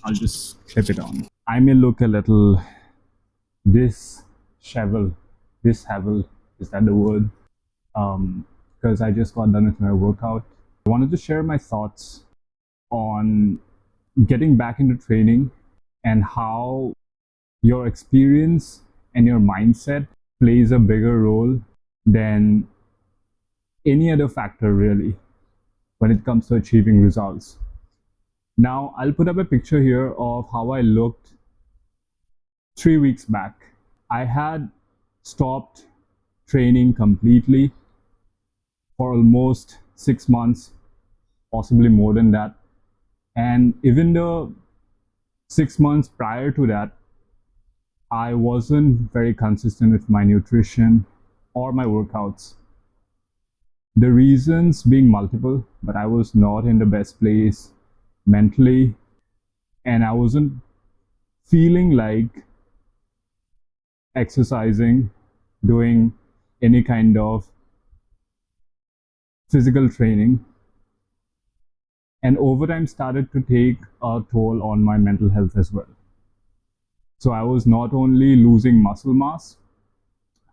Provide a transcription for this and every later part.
I'll just clip it on. I may look a little disheveled. Disheveled, is that the word? Because I just got done with my workout. I wanted to share my thoughts on getting back into training and how your experience and your mindset plays a bigger role than any other factor, really, when it comes to achieving results. Now, I'll put up a picture here of how I looked 3 weeks back. I had stopped training completely for almost 6 months, possibly more than that. And even the 6 months prior to that, I wasn't very consistent with my nutrition or my workouts. The reasons being multiple, but I was not in the best place mentally, and I wasn't feeling like exercising, doing any kind of physical training. And overtime started to take a toll on my mental health as well. So I was not only losing muscle mass,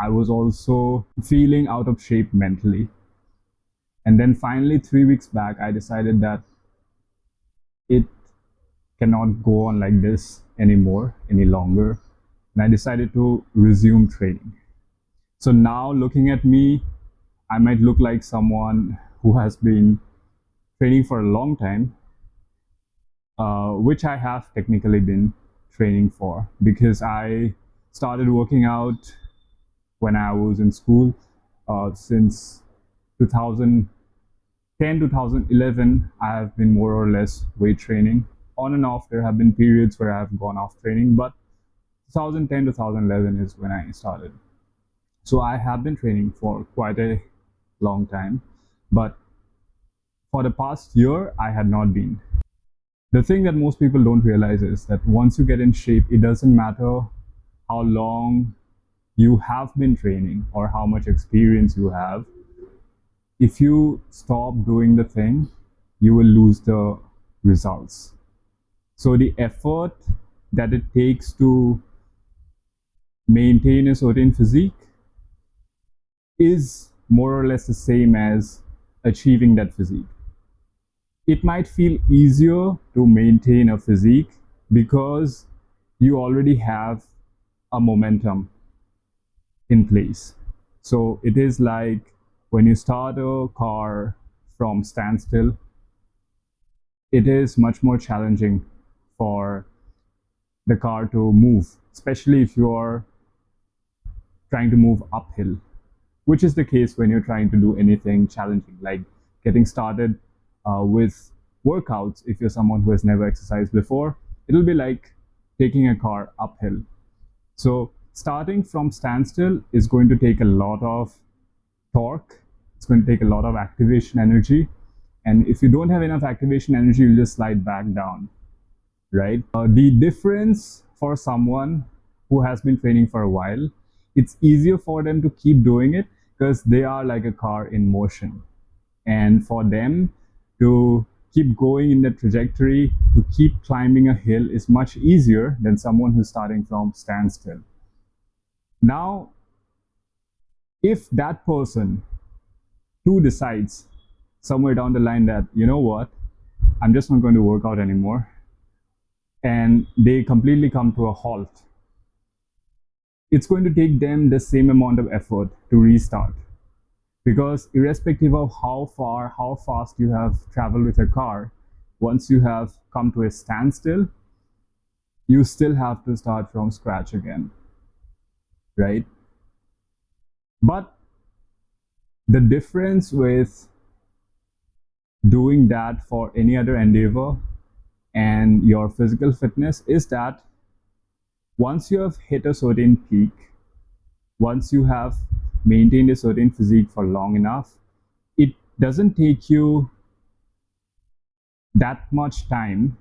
I was also feeling out of shape mentally. And then finally, 3 weeks back, I decided that it cannot go on like this anymore, any longer. And I decided to resume training. So now looking at me, I might look like someone who has been training for a long time, which I have technically been training for, because I started working out when I was in school. Since 2010, 2011, I have been more or less weight training. On and off, there have been periods where I have gone off training, but 2010, 2011 is when I started. So I have been training for quite a long time, but for the past year, I had not been. The thing that most people don't realize is that once you get in shape, it doesn't matter how long you have been training or how much experience you have. If you stop doing the thing, you will lose the results. So the effort that it takes to maintain a certain physique is more or less the same as achieving that physique. It might feel easier to maintain a physique because you already have a momentum in place. So it is like when you start a car from standstill, it is much more challenging for the car to move, especially if you are trying to move uphill, which is the case when you're trying to do anything challenging, like getting started with workouts. If you're someone who has never exercised before, it'll be like taking a car uphill. So starting from standstill is going to take a lot of torque. It's going to take a lot of activation energy. And if you don't have enough activation energy, you'll just slide back down, right? The difference for someone who has been training for a while, it's easier for them to keep doing it because they are like a car in motion. And for them to keep going in the trajectory, to keep climbing a hill is much easier than someone who's starting from standstill. Now, if that person too decides somewhere down the line that, you know what, I'm just not going to work out anymore, and they completely come to a halt, it's going to take them the same amount of effort to restart. Because irrespective of how far, how fast you have traveled with your car, once you have come to a standstill, you still have to start from scratch again, right? But the difference with doing that for any other endeavor and your physical fitness is that once you have hit a certain peak, once you have maintained a certain physique for long enough, it doesn't take you that much time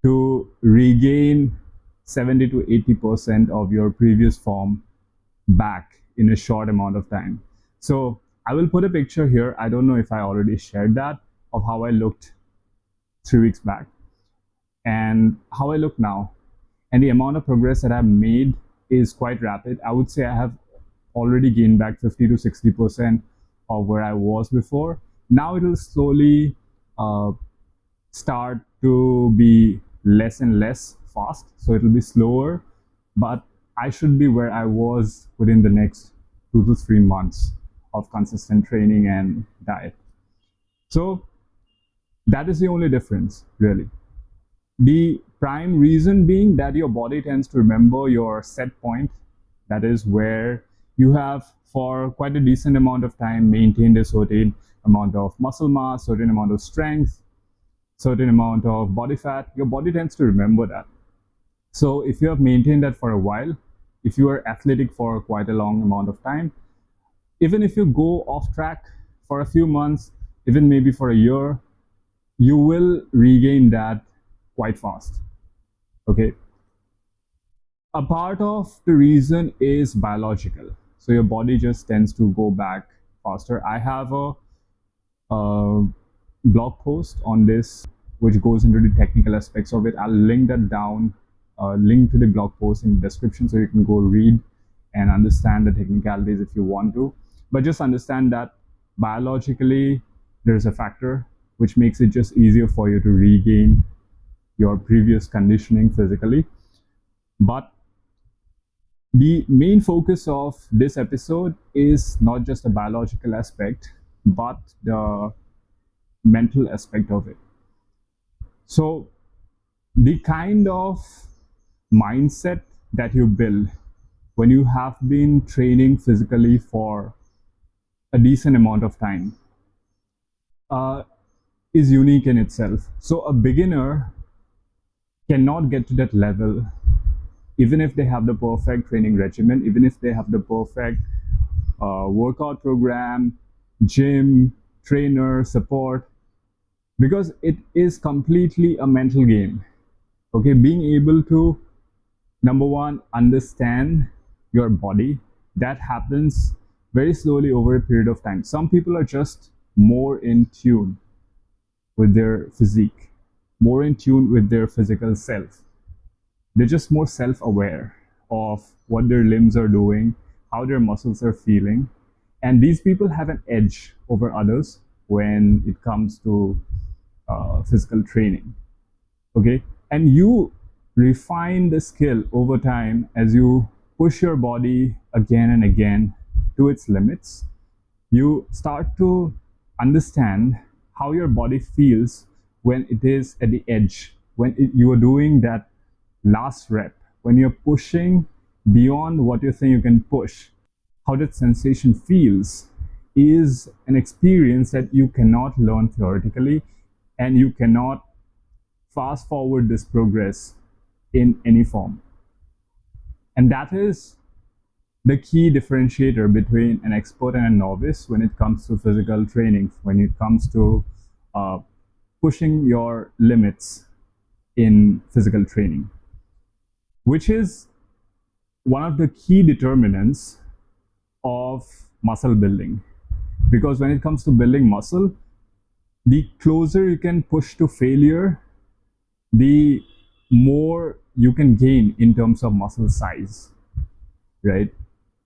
to regain 70 to 80% of your previous form back in a short amount of time. So I will put a picture here. I don't know if I already shared that, of how I looked 3 weeks back. and how I look now, and the amount of progress that I've made is quite rapid. I would say I have already gained back 50 to 60% of where I was before. Now it will slowly start to be less and less fast, so it'll be slower, but I should be where I was within the next 2 to 3 months of consistent training and diet. So that is the only difference, really. The prime reason being that your body tends to remember your set point, that is where you have for quite a decent amount of time maintained a certain amount of muscle mass, certain amount of strength, certain amount of body fat. Your body tends to remember that. So if you have maintained that for a while, if you are athletic for quite a long amount of time, even if you go off track for a few months, even maybe for a year, you will regain that quite fast. Okay. A part of the reason is biological. So your body just tends to go back faster. I have a blog post on this which goes into the technical aspects of it. I'll link that down, link to the blog post in the description, so you can go read and understand the technicalities if you want to. But just understand that biologically there's a factor which makes it just easier for you to regain your previous conditioning physically. But the main focus of this episode is not just the biological aspect, but the mental aspect of it. So the kind of mindset that you build when you have been training physically for a decent amount of time is unique in itself. So a beginner cannot get to that level even if they have the perfect training regimen, even if they have the perfect workout program, gym, trainer, support, because it is completely a mental game. Okay, being able to, number one, understand your body, that happens very slowly over a period of time. Some people are just more in tune with their physique, more in tune with their physical self. They're just more self-aware of what their limbs are doing, how their muscles are feeling. And these people have an edge over others when it comes to physical training. Okay? And you refine the skill over time as you push your body again and again to its limits. You start to understand how your body feels when it is at the edge, when you are doing that last rep, when you're pushing beyond what you think you can push. How that sensation feels is an experience that you cannot learn theoretically, and you cannot fast forward this progress in any form. And that is the key differentiator between an expert and a novice when it comes to physical training, when it comes to pushing your limits in physical training, which is one of the key determinants of muscle building. Because when it comes to building muscle, the closer you can push to failure, the more you can gain in terms of muscle size, right?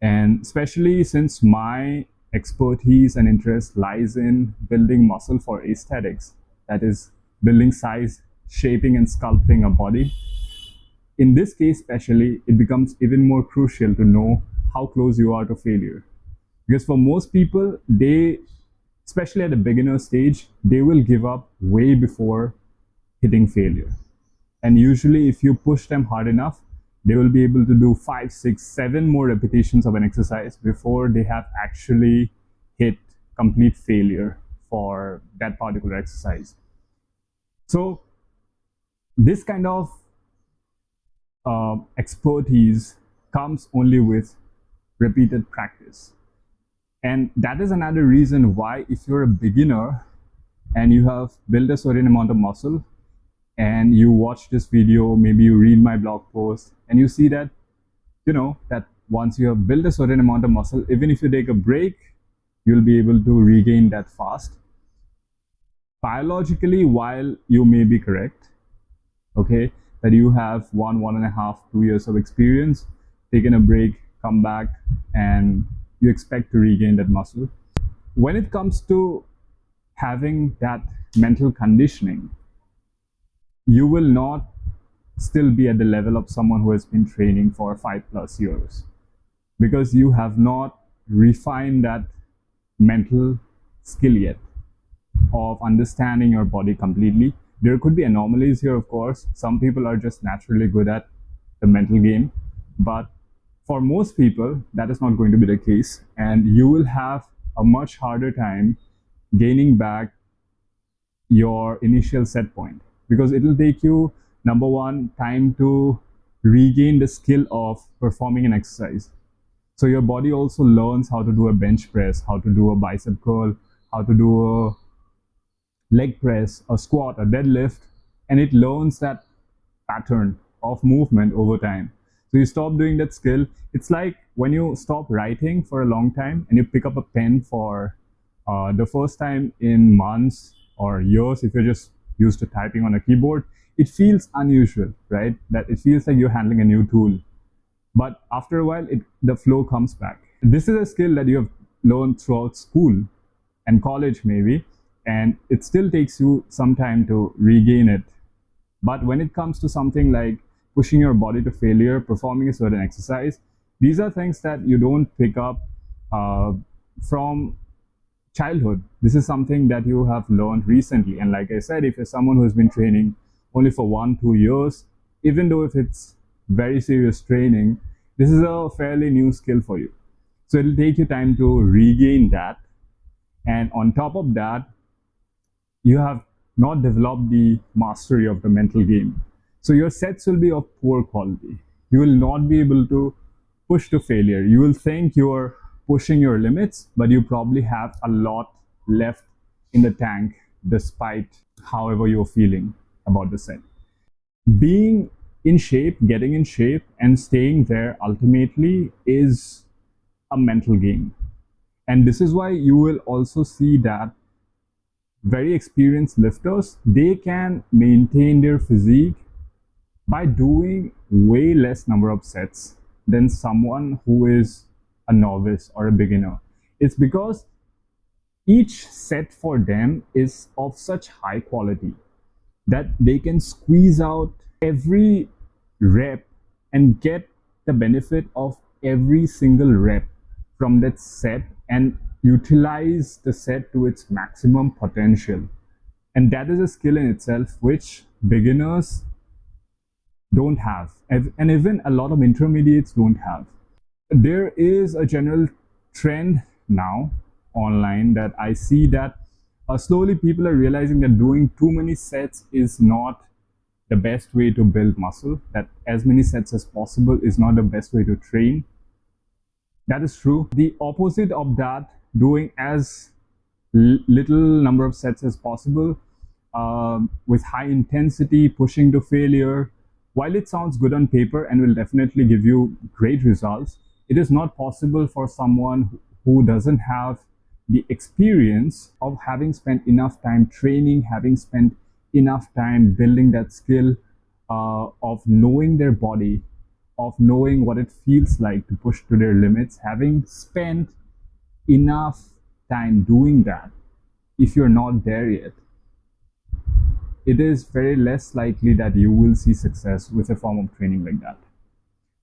And especially since my expertise and interest lies in building muscle for aesthetics, that is building size, shaping and sculpting a body. In this case especially, it becomes even more crucial to know how close you are to failure. Because for most people, they, especially at the beginner stage, they will give up way before hitting failure. And usually if you push them hard enough, they will be able to do 5, 6, 7 more repetitions of an exercise before they have actually hit complete failure for that particular exercise. So this kind of expertise comes only with repeated practice. And that is another reason why, if you're a beginner and you have built a certain amount of muscle and you watch this video, maybe you read my blog post, and you see that, that once you have built a certain amount of muscle, even if you take a break, you'll be able to regain that fast. Biologically, while you may be correct, okay, that you have 1.5, 2 years of experience, taken a break, come back, and you expect to regain that muscle. When it comes to having that mental conditioning, you will not still be at the level of someone who has been training for 5+ years, because you have not refined that mental skill yet of understanding your body completely. There could be anomalies here, of course. Some people are just naturally good at the mental game, but for most people, that is not going to be the case, and you will have a much harder time gaining back your initial set point, because it will take you, number one, time to regain the skill of performing an exercise. So your body also learns how to do a bench press, how to do a bicep curl, how to do a leg press, a squat, a deadlift, and it learns that pattern of movement over time. So you stop doing that skill. It's like when you stop writing for a long time and you pick up a pen for the first time in months or years. If you're just used to typing on a keyboard, it feels unusual, right? That it feels like you're handling a new tool. But after a while, the flow comes back. This is a skill that you have learned throughout school and college maybe, and it still takes you some time to regain it. But when it comes to something like pushing your body to failure, performing a certain exercise, these are things that you don't pick up from childhood. This is something that you have learned recently. And like I said, if you're someone who has been training only for 1-2 years, even though if it's very serious training, this is a fairly new skill for you. So it'll take you time to regain that. And on top of that, you have not developed the mastery of the mental game. So your sets will be of poor quality. You will not be able to push to failure. You will think you're pushing your limits, but you probably have a lot left in the tank despite however you're feeling about the set. Being in shape, getting in shape, and staying there ultimately is a mental game. And this is why you will also see that very experienced lifters, they can maintain their physique by doing way less number of sets than someone who is a novice or a beginner. It's because each set for them is of such high quality that they can squeeze out every rep and get the benefit of every single rep from that set and utilize the set to its maximum potential. And that is a skill in itself which beginners don't have, and even a lot of intermediates don't have. There is a general trend now online that I see that slowly people are realizing that doing too many sets is not the best way to build muscle, that as many sets as possible is not the best way to train. That is true. The opposite of that, doing as little number of sets as possible with high intensity, pushing to failure, while it sounds good on paper and will definitely give you great results, it is not possible for someone who doesn't have the experience of having spent enough time training, having spent enough time building that skill of knowing their body, of knowing what it feels like to push to their limits, having spent enough time doing that. If you're not there yet, it is very less likely that you will see success with a form of training like that.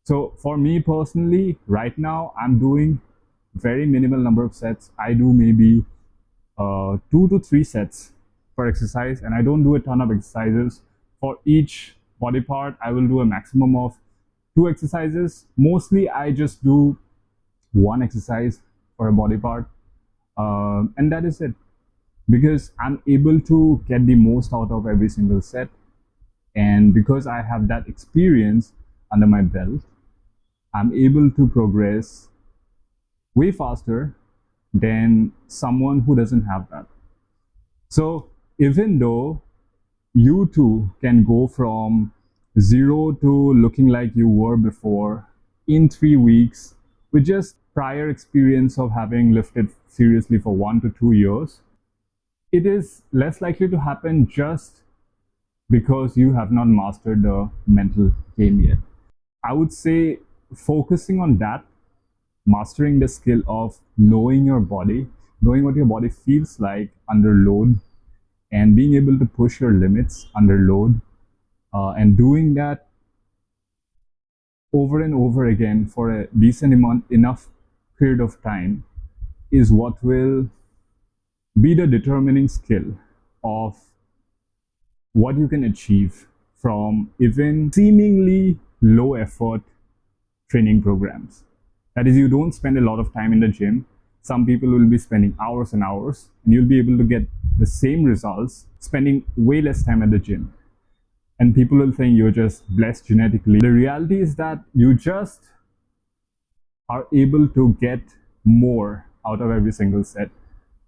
So for me personally, right now, I'm doing very minimal number of sets. I do maybe 2 to 3 sets per exercise, and I don't do a ton of exercises. For each body part, I will do a maximum of 2 exercises. Mostly, I just do 1 exercise for a body part, and that is it. Because I'm able to get the most out of every single set, and because I have that experience under my belt, I'm able to progress way faster than someone who doesn't have that. So even though you too can go from 0 to looking like you were before in 3 weeks with just prior experience of having lifted seriously for 1 to 2 years, it is less likely to happen just because you have not mastered the mental game yet. I would say focusing on that, mastering the skill of knowing your body, knowing what your body feels like under load, and being able to push your limits under load, and doing that over and over again for a decent amount, enough period of time, is what will be the determining skill of what you can achieve from even seemingly low effort training programs. That is, you don't spend a lot of time in the gym. Some people will be spending hours and hours, and you'll be able to get the same results spending way less time at the gym. And people will think you're just blessed genetically. The reality is that you just are able to get more out of every single set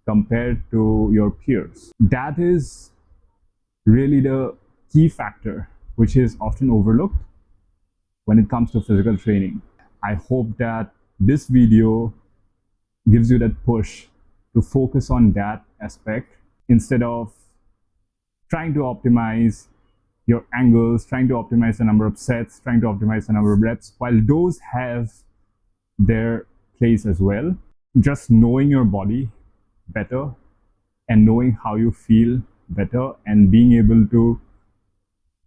compared to your peers. That is really the key factor, which is often overlooked when it comes to physical training. I hope that this video gives you that push to focus on that aspect instead of trying to optimize your angles, trying to optimize the number of sets, trying to optimize the number of reps. While those have their place as well, just knowing your body better and knowing how you feel better and being able to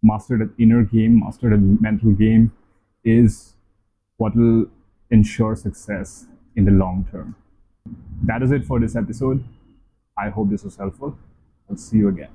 master that inner game, master the mental game, is what will ensure success in the long term. That is it for this episode. I hope this was helpful. I'll see you again.